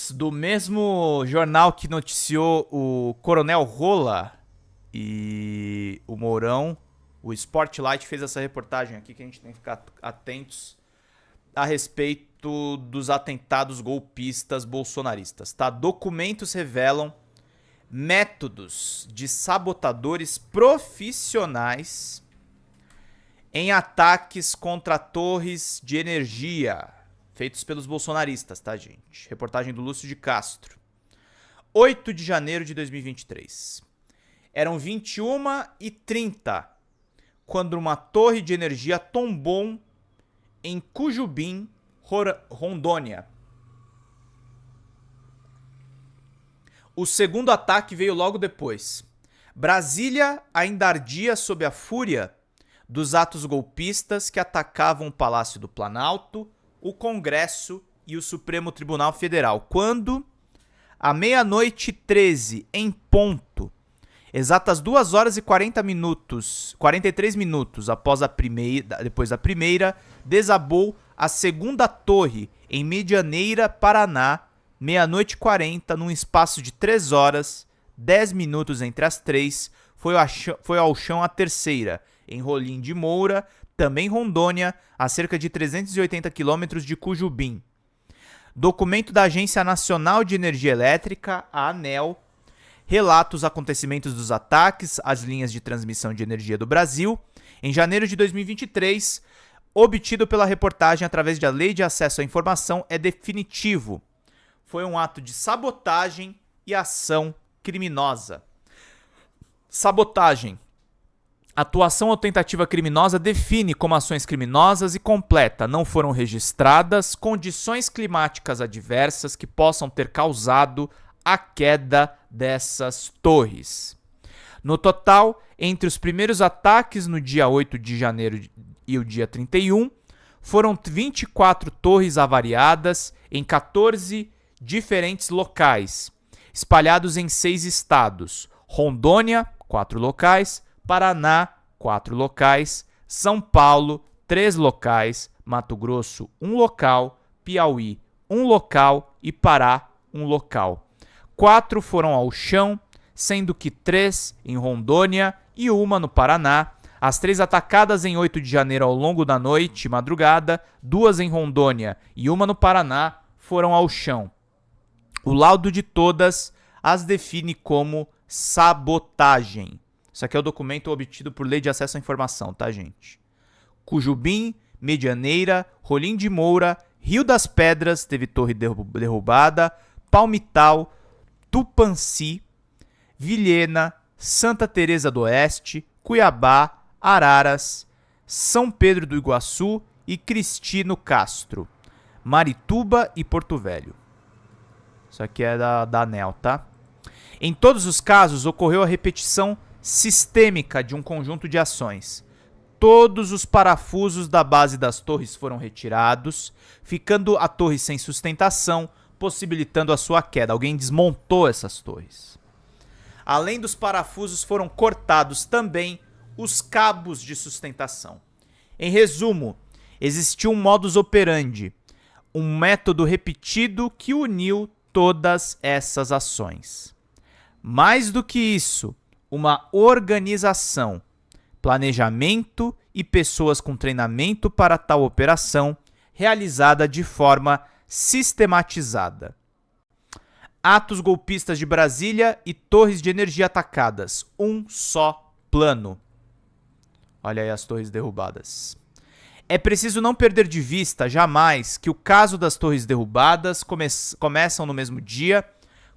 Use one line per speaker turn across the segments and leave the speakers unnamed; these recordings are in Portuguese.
Manchetes do mesmo jornal que noticiou o Coronel Rola e o Mourão, o Spotlight fez essa reportagem aqui que a gente tem que ficar atentos a respeito dos atentados golpistas bolsonaristas. Tá? Documentos revelam métodos de sabotadores profissionais em ataques contra torres de energia feitos pelos bolsonaristas, tá, gente? Reportagem do Lúcio de Castro. 8 de janeiro de 2023. Eram 21h30 quando uma torre de energia tombou em Cujubim, Rondônia. O segundo ataque veio logo depois. Brasília ainda ardia sob a fúria dos atos golpistas que atacavam o Palácio do Planalto, o Congresso e o Supremo Tribunal Federal, quando, à 00h13 em ponto, exatas 43 minutos depois da primeira, desabou a segunda torre em Medianeira, Paraná, 00h40, num espaço de 3 horas, 10 minutos entre as 3, foi ao chão a terceira, em Rolim de Moura, também Rondônia, a cerca de 380 quilômetros de Cujubim. Documento da Agência Nacional de Energia Elétrica, a ANEEL, relata os acontecimentos dos ataques às linhas de transmissão de energia do Brasil, em janeiro de 2023, obtido pela reportagem através da Lei de Acesso à Informação, é definitivo. Foi um ato de sabotagem e ação criminosa. Sabotagem. Atuação ou tentativa criminosa define como ações criminosas e completa. Não foram registradas condições climáticas adversas que possam ter causado a queda dessas torres. No total, entre os primeiros ataques no dia 8 de janeiro e o dia 31, foram 24 torres avariadas em 14 diferentes locais, espalhados em 6 estados: Rondônia, 4 locais, Paraná, 4 locais, São Paulo, 3 locais, Mato Grosso, 1 local, Piauí, 1 local e Pará, 1 local. 4 foram ao chão, sendo que 3 em Rondônia e 1 no Paraná. As 3 atacadas em 8 de janeiro ao longo da noite e madrugada, 2 em Rondônia e 1 no Paraná, foram ao chão. O laudo de todas as define como sabotagem. Isso aqui é o documento obtido por Lei de Acesso à Informação, tá, gente? Cujubim, Medianeira, Rolim de Moura, Rio das Pedras, teve torre derrubada, Palmital, Tupanci, Vilhena, Santa Teresa do Oeste, Cuiabá, Araras, São Pedro do Iguaçu e Cristino Castro, Marituba e Porto Velho. Isso aqui é da ANEEL, tá? Em todos os casos, ocorreu a repetição sistêmica de um conjunto de ações. Todos os parafusos da base das torres foram retirados, ficando a torre sem sustentação, possibilitando a sua queda. Alguém desmontou essas torres. Além dos parafusos, foram cortados também os cabos de sustentação. Em resumo, existiu um modus operandi, um método repetido que uniu todas essas ações. Mais do que isso, uma organização, planejamento e pessoas com treinamento para tal operação, realizada de forma sistematizada. Atos golpistas de Brasília e torres de energia atacadas. Um só plano. Olha aí as torres derrubadas. É preciso não perder de vista jamais que o caso das torres derrubadas começam no mesmo dia,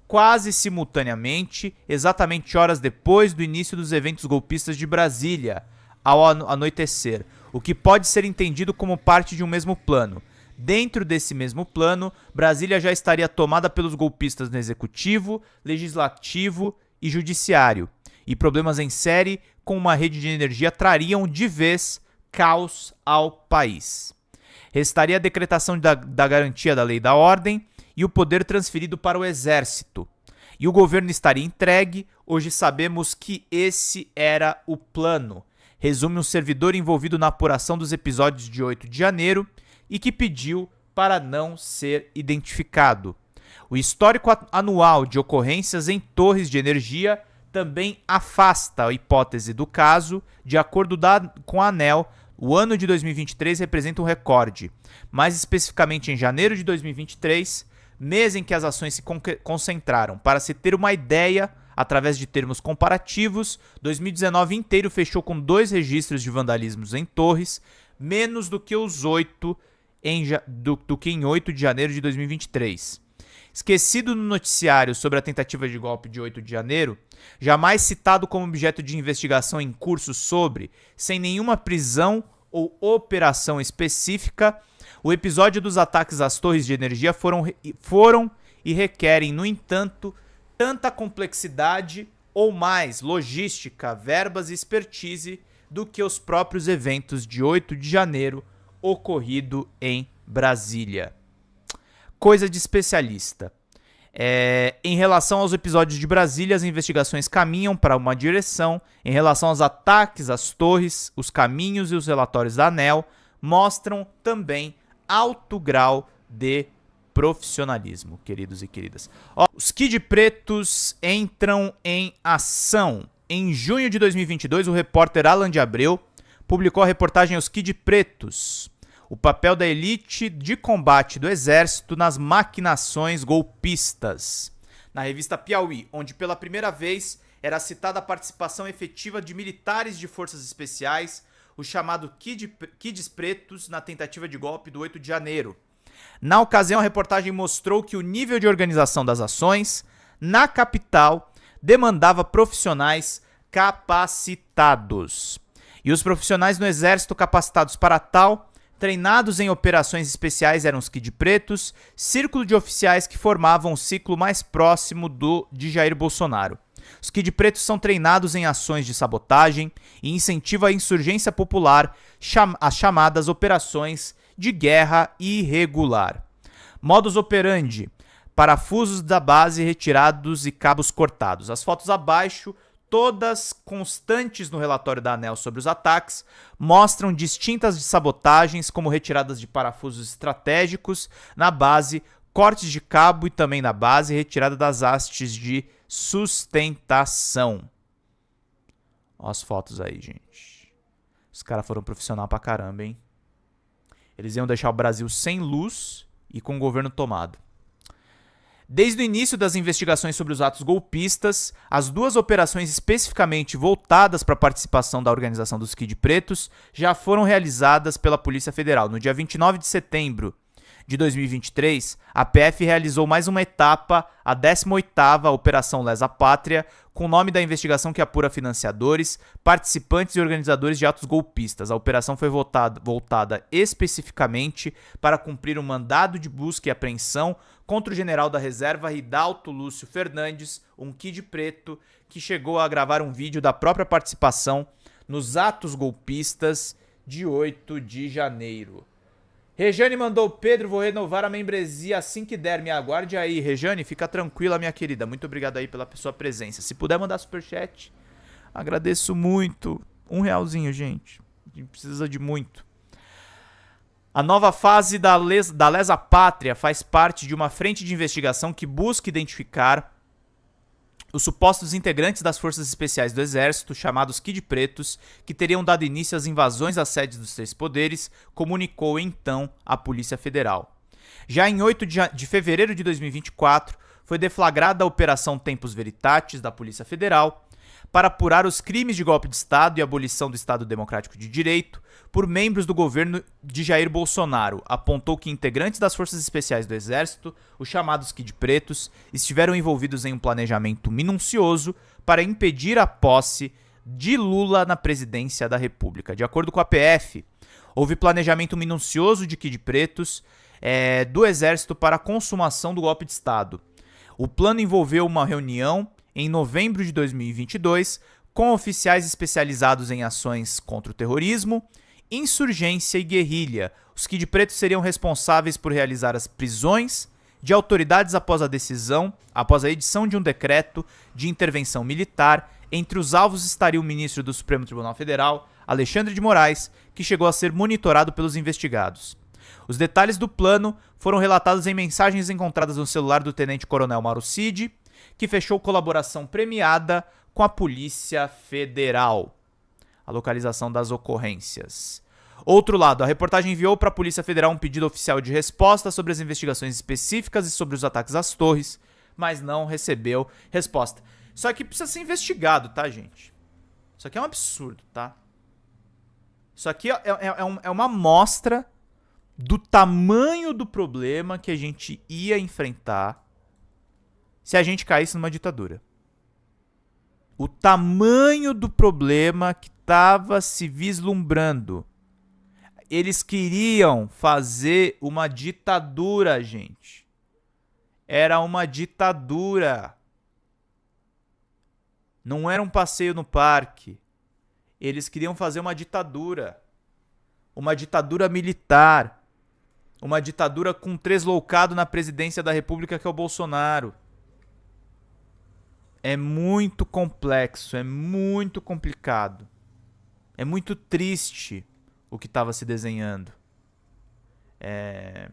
quase simultaneamente, exatamente horas depois do início dos eventos golpistas de Brasília, ao anoitecer, o que pode ser entendido como parte de um mesmo plano. Dentro desse mesmo plano, Brasília já estaria tomada pelos golpistas no executivo, legislativo e judiciário, e problemas em série com uma rede de energia trariam de vez caos ao país. Restaria a decretação da garantia da lei e da ordem, e o poder transferido para o exército. E o governo estaria entregue. Hoje sabemos que esse era o plano. Resume um servidor envolvido na apuração dos episódios de 8 de janeiro e que pediu para não ser identificado. O histórico anual de ocorrências em torres de energia também afasta a hipótese do caso. De acordo com a ANEEL, o ano de 2023 representa um recorde. Mais especificamente em janeiro de 2023, mês em que as ações se concentraram. Para se ter uma ideia, através de termos comparativos, 2019 inteiro fechou com 2 registros de vandalismos em torres, menos do que os 8 em 8 de janeiro de 2023. Esquecido no noticiário sobre a tentativa de golpe de 8 de janeiro, jamais citado como objeto de investigação em curso sobre, sem nenhuma prisão ou operação específica, o episódio dos ataques às torres de energia foram e requerem, no entanto, tanta complexidade ou mais logística, verbas e expertise do que os próprios eventos de 8 de janeiro ocorrido em Brasília. Coisa de especialista. Em relação aos episódios de Brasília, as investigações caminham para uma direção. Em relação aos ataques às torres, os caminhos e os relatórios da ANEEL mostram também alto grau de profissionalismo, queridos e queridas. Os Kid Pretos entram em ação. Em junho de 2022, o repórter Alan de Abreu publicou a reportagem Os Kid Pretos, o papel da elite de combate do Exército nas maquinações golpistas, na revista Piauí, onde pela primeira vez era citada a participação efetiva de militares de forças especiais, o chamado Kids Pretos, na tentativa de golpe do 8 de janeiro. Na ocasião, a reportagem mostrou que o nível de organização das ações na capital demandava profissionais capacitados. E os profissionais no Exército capacitados para tal, treinados em operações especiais, eram os Kid Pretos, círculo de oficiais que formavam o ciclo mais próximo de Jair Bolsonaro. Os Kid Pretos são treinados em ações de sabotagem e incentivam a insurgência popular, as chamadas operações de guerra irregular. Modus operandi: parafusos da base retirados e cabos cortados. As fotos abaixo, todas constantes no relatório da ANEEL sobre os ataques, mostram distintas de sabotagens, como retiradas de parafusos estratégicos na base, cortes de cabo e também na base, retirada das hastes de sustentação. Olha as fotos aí, gente. Os caras foram profissional pra caramba, hein? Eles iam deixar o Brasil sem luz e com o governo tomado. Desde o início das investigações sobre os atos golpistas, as 2 operações especificamente voltadas para a participação da organização dos Kid Pretos já foram realizadas pela Polícia Federal. No dia 29 de setembro de 2023, a PF realizou mais uma etapa, a 18ª Operação Lesa Pátria, com o nome da investigação que apura financiadores, participantes e organizadores de atos golpistas. A operação foi voltada especificamente para cumprir um mandado de busca e apreensão contra o general da reserva Ridalto Lúcio Fernandes, um Kid Preto, que chegou a gravar um vídeo da própria participação nos atos golpistas de 8 de janeiro. Rejane mandou: Pedro, vou renovar a membresia assim que der. Me aguarde aí. Rejane, fica tranquila, minha querida. Muito obrigado aí pela sua presença. Se puder mandar superchat, agradeço muito. R$1, gente. A gente precisa de muito. A nova fase da Lesa Pátria faz parte de uma frente de investigação que busca identificar os supostos integrantes das forças especiais do Exército, chamados Kid Pretos, que teriam dado início às invasões às sedes dos 3 poderes, comunicou então a Polícia Federal. Já em 8 de fevereiro de 2024, foi deflagrada a Operação Tempus Veritatis da Polícia Federal para apurar os crimes de golpe de Estado e abolição do Estado Democrático de Direito por membros do governo de Jair Bolsonaro. Apontou que integrantes das Forças Especiais do Exército, os chamados Kid Pretos, estiveram envolvidos em um planejamento minucioso para impedir a posse de Lula na presidência da República. De acordo com a PF, houve planejamento minucioso de Kid Pretos do Exército para a consumação do golpe de Estado. O plano envolveu uma reunião em novembro de 2022 com oficiais especializados em ações contra o terrorismo, insurgência e guerrilha. Os Kid Pretos seriam responsáveis por realizar as prisões de autoridades após a edição de um decreto de intervenção militar. Entre os alvos estaria o ministro do Supremo Tribunal Federal, Alexandre de Moraes, que chegou a ser monitorado pelos investigados. Os detalhes do plano foram relatados em mensagens encontradas no celular do tenente-coronel Mauro Cid, que fechou colaboração premiada com a Polícia Federal. A localização das ocorrências. Outro lado, a reportagem enviou para a Polícia Federal um pedido oficial de resposta sobre as investigações específicas e sobre os ataques às torres, mas não recebeu resposta. Isso aqui precisa ser investigado, tá, gente? Isso aqui é um absurdo, tá? Isso aqui é uma amostra do tamanho do problema que a gente ia enfrentar se a gente caísse numa ditadura. O tamanho do problema que estava se vislumbrando. Eles queriam fazer uma ditadura, gente. Era uma ditadura. Não era um passeio no parque. Eles queriam fazer uma ditadura. Uma ditadura militar. Uma ditadura com um tresloucado na presidência da República, que é o Bolsonaro. É muito complexo, é muito complicado. É muito triste o que estava se desenhando.